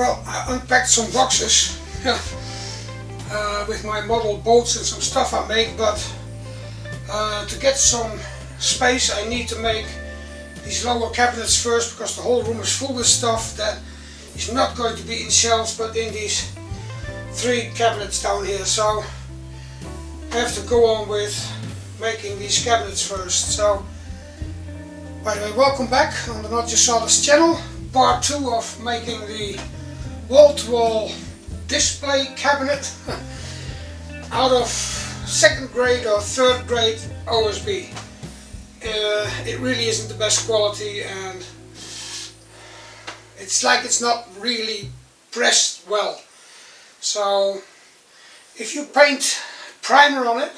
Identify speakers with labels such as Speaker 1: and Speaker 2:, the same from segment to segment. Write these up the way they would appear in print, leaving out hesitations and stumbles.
Speaker 1: Well, I unpacked some boxes with my model boats and some stuff I make, but to get some space I need to make these lower cabinets first, because the whole room is full with stuff that is not going to be in shelves but in these 3 cabinets down here. So I have to go on with making these cabinets first. So, by the way, welcome back on the Not Just Sawdust channel. Part 2 of making the wall-to-wall display cabinet out of 2nd grade or 3rd grade OSB. It really isn't the best quality, and it's like it's not really pressed well. So if you paint primer on it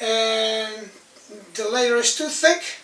Speaker 1: and the layer is too thick,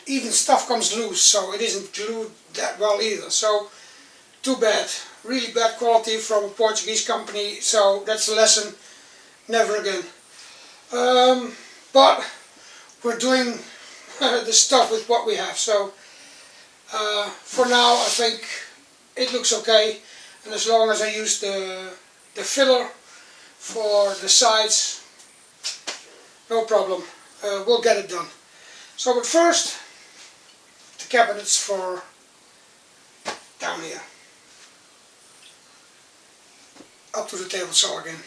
Speaker 1: even stuff comes loose, so it isn't glued that well either. So too bad, really bad quality from a Portuguese company, so that's a lesson, never again. But we're doing the stuff with what we have, so for now I think it looks okay, and as long as I use the filler for the sides, no problem, we'll get it done. So, but first, the cabinets for down here. Up to the table saw again.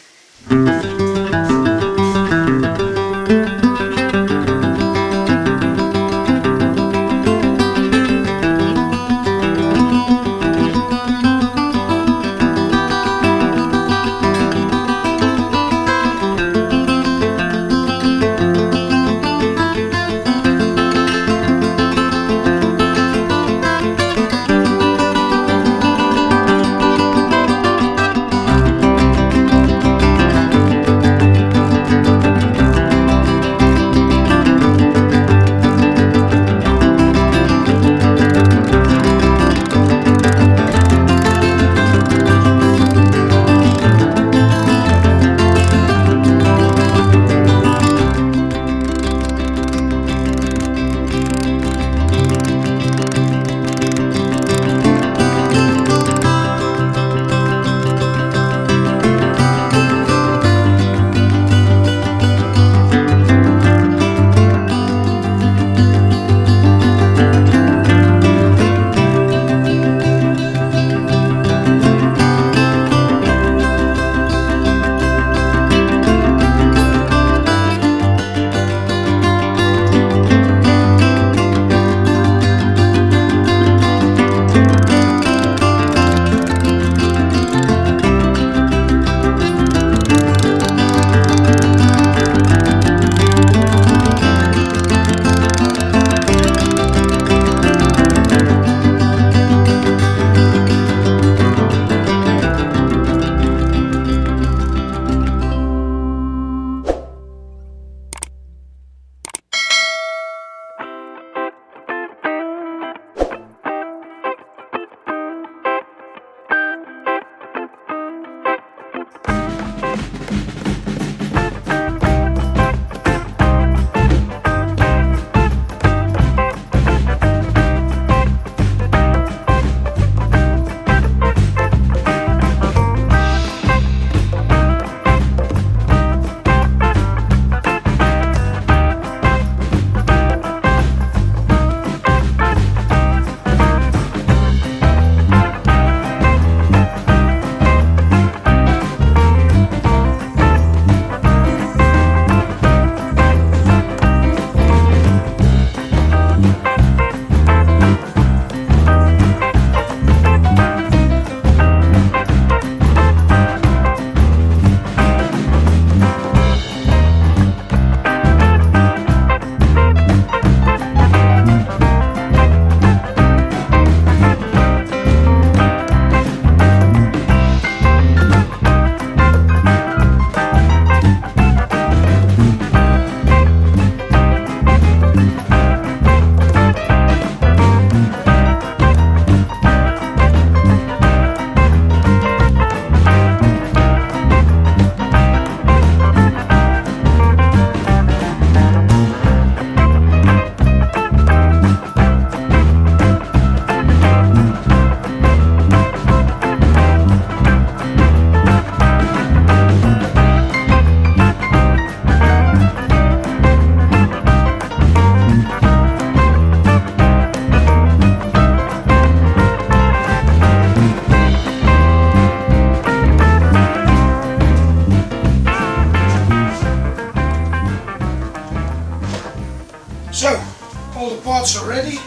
Speaker 1: parts are ready.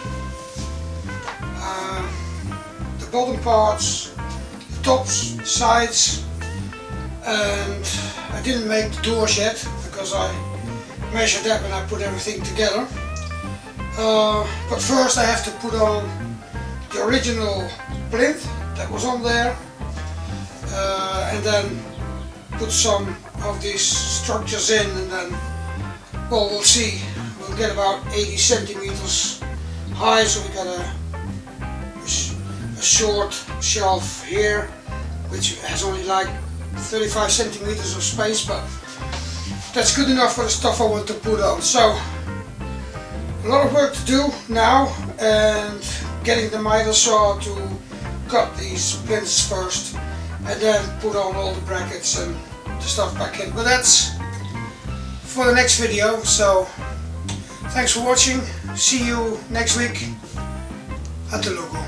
Speaker 1: The bottom parts, the tops, sides, and I didn't make the doors yet because I measured that when I put everything together. But first I have to put on the original plinth that was on there, and then put some of these structures in, and then, well, we'll see. We'll get about 80 centimeters high, so we got a short shelf here which has only like 35 centimeters of space, but that's good enough for the stuff I want to put on. So a lot of work to do now, and getting the miter saw to cut these plinths first and then put on all the brackets and the stuff back in. But that's for the next video, so thanks for watching. See you next week at the logo.